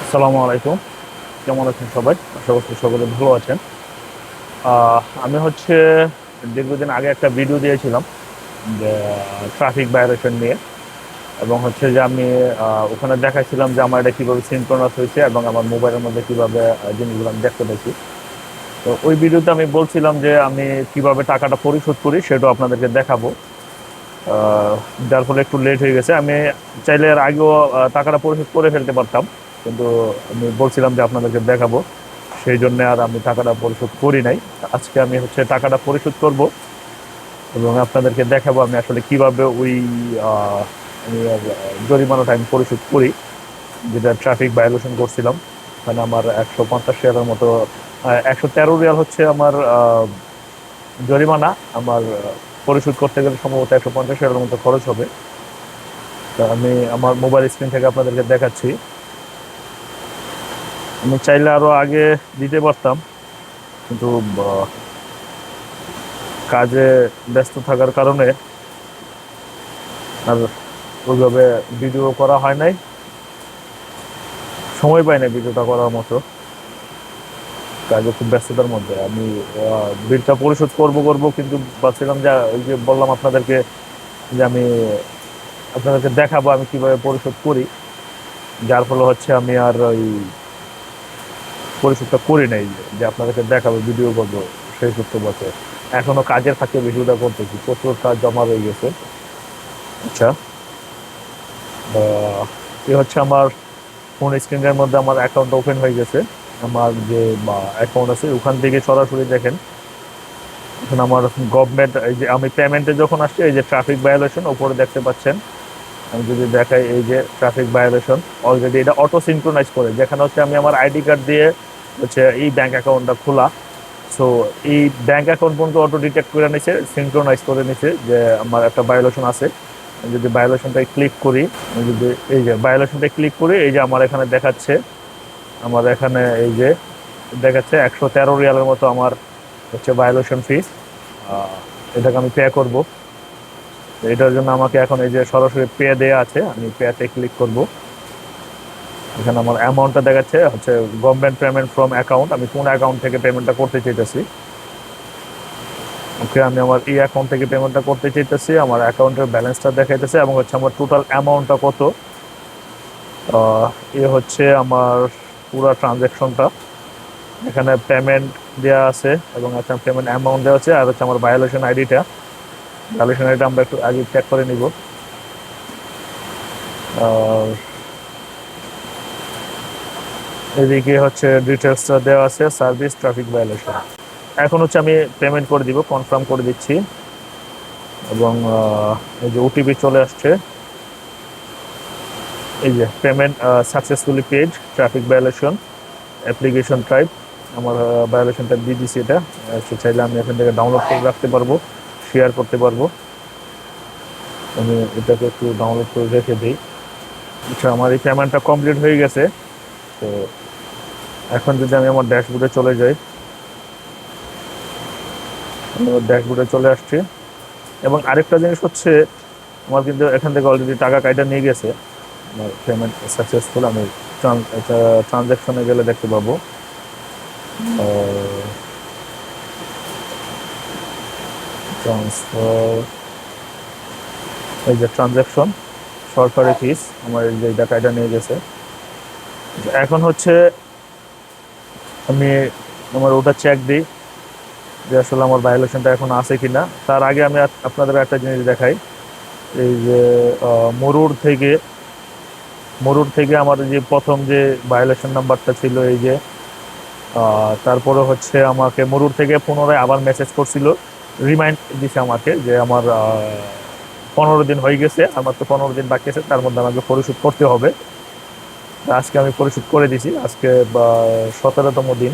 আসসালামু আলাইকুম। কেমন আছেন সবাই? আশা করছি সকলে ভালো আছেন। আমি হচ্ছে দীর্ঘদিন আগে একটা ভিডিও দিয়েছিলাম যে ট্রাফিক ভায়োলেশন নিয়ে, এবং হচ্ছে যে আমি ওখানে দেখাইছিলাম যে আমার এটা কিভাবে সিনক্রোনাস হয়েছে এবং আমার মোবাইলের মধ্যে কিভাবে জিনিসগুলো আমি দেখতে পাইছি। তো ওই ভিডিওতে আমি বলছিলাম যে আমি কিভাবে টাকাটা পরিশোধ করি সেটাও আপনাদেরকে দেখাবো। আহ, যার ফলে একটু লেট হয়ে গেছে। আমি চাইলে এর আগেও টাকাটা পরিশোধ করে ফেলতে পারতাম, কিন্তু আমি বলছিলাম যে আপনাদেরকে দেখাবো, সেই জন্য আর আমি টাকাটা পরিশোধ করি নাই। আজকে আমি হচ্ছে টাকাটা পরিশোধ করব এবং আপনাদেরকে দেখাবো আমি আসলে কিভাবে ওই আহ, আমি জরিমানাটা আমি পরিশোধ করি, যেটা ট্রাফিক ভায়োলেশন করছিলাম। মানে আমার 150 রিয়ালের মতো, 113 রিয়াল হচ্ছে আমার জরিমানা। আমার পরিশোধ করতে গেলে সম্ভবত 150 রিয়ালের মতো খরচ হবে। তা আমি আমার মোবাইল স্ক্রিন থেকে আপনাদেরকে দেখাচ্ছি। আমি চাইলে আরো আগে দিতে পারতাম, কিন্তু আহ, কাজে ব্যস্ত থাকার কারণে আর ওইভাবে ভিডিও করা হয় নাই, সময় পাই না ভিডিওটা করার মতো। কাজে খুব ব্যস্ততার মধ্যে আমি বিলটা পরিশোধ করব কিন্তু ভাবছিলাম যে ওই যে বললাম আপনাদেরকে যে আমি আপনাদেরকে দেখাবো আমি কিভাবে পরিশোধ করি, যার ফলে হচ্ছে আমি আর ওই পরিশোধটা করি নাই, যে আপনাদেরকে দেখাবো ভিডিও করবো সেই সূত্র বছর। এখনো কাজের ফাঁকে ভিডিওটা করতেছি, প্রচুর কাজ জমা রয়ে গেছে। আচ্ছা, এ হচ্ছে আমার ফোন স্ক্রিনের মধ্যে আমার অ্যাকাউন্ট ওপেন হয়ে গেছে। আমার যে অ্যাকাউন্ট আছে ওখান থেকে সরাসরি দেখেন, এখন আমার গভর্নমেন্ট, এই যে আমি পেমেন্টে যখন আসছে এই যে ট্রাফিক ভায়োলেশন উপরে দেখতে পাচ্ছেন। আমি যদি দেখাই এই যে ট্রাফিক ভায়োলেশন, অলরেডি এটা অটো সিনক্রোনাইজ করে, যেখানে হচ্ছে আমি আমার আইডি কার্ড দিয়ে হচ্ছে এই ব্যাংক অ্যাকাউন্টটা খোলা। সো এই ব্যাংক অ্যাকাউন্ট পর্যন্ত অটো ডিটেক্ট করে নিছে, সিনক্রোনাইজ করে নিছে যে আমার একটা ভায়োলেশন আছে। আমি যদি ভায়োলেশনটা ক্লিক করি, আমি যদি এই যে ভায়োলেশনটা ক্লিক করি, এই যে আমার এখানে দেখাচ্ছে, আমার এখানে এই যে দেখাচ্ছে 113 রিয়ালের মতো আমার হচ্ছে ভায়োলেশন ফিস। এটাকে আমি পে করব। এটার জন্য আমাকে এখন এই যে সরাসরি পে দেয়া আছে, আমি পেতে ক্লিক করব। এখানে আমার অ্যামাউন্টটা দেখাচ্ছে হচ্ছে গভর্নমেন্ট পেমেন্ট ফ্রম অ্যাকাউন্ট, আমি কোন অ্যাকাউন্ট থেকে পেমেন্টটা করতে চাইতেছি। ওকে, আমি আমার এই অ্যাকাউন্ট থেকে পেমেন্টটা করতে চাইতেছি, আমার অ্যাকাউন্টের ব্যালেন্সটা দেখাইতেছে এবং হচ্ছে আমার টোটাল অ্যামাউন্টটা কত। আহ, এ হচ্ছে আমার পুরো ট্রানজ্যাকশনটা। এখানে পেমেন্ট দেওয়া আছে এবং একটা পেমেন্ট অ্যামাউন্ট দেওয়া আছে, আর হচ্ছে আমার ভায়োলেশন আইডিটা। ভায়োলেশন আইডিটা আমরা একটু আগে চেক করে নিব। আর এদিকে হচ্ছে ডিটেলসটা দেওয়া আছে, সার্ভিস ট্রাফিক ভায়োলেশন। এখন হচ্ছে আমি পেমেন্ট করে দিব, কনফার্ম করে দিচ্ছি। এবং এই যে ওটিপি চলে আসছে, এই যে payment successfully paid, traffic violation, application type. আমার ভায়োলেশনটা দিয়ে দিচ্ছি এটা। সে চাইলে আমি এখান থেকে ডাউনলোড করে রাখতে পারবো, শেয়ার করতে পারবো। আমি এটাকে একটু ডাউনলোড করে রেখে দিই। আচ্ছা, আমার এই পেমেন্টটা কমপ্লিট হয়ে গেছে। তো এখন যদি আমি আমার ড্যাশবোর্ডে চলে যাই, আমি আমার ড্যাশবোর্ডে চলে আসছি। এবং আরেকটা জিনিস হচ্ছে, আমার কিন্তু এখান থেকে অলরেডি টাকা কাইটা নিয়ে গেছে, আমার পেমেন্ট সাকসেসফুল। আমি ট্রানজ্যাকশনে গেলে দেখতে পাবো ট্রান্সফার, এই যে ট্রানজ্যাকশন, সরকারি ফিস, আমার এই যে টাকাটা নিয়ে গেছে। এখন হচ্ছে আমি আমার ওটা চেক দিই যে আসলে আমার ভায়োলেশনটা এখন আছে কিনা। তার আগে আমি আপনাদের একটা জিনিস দেখাই। এই যে মরুর থেকে আমার যে প্রথম যে ভায়োলেশন নাম্বারটা ছিল, এই যে তারপরে হচ্ছে আমাকে মরুর থেকে পুনরায় আবার মেসেজ করছিল, রিমাইন্ড দিছে আমাকে যে আমার 15 দিন হয়ে গেছে, আমার তো 15 দিন বাকি আছে, তার মধ্যে আমাকে পরিশোধ করতে হবে। তা আজকে আমি পরিশোধ করে দিছি, আজকে 17তম দিন।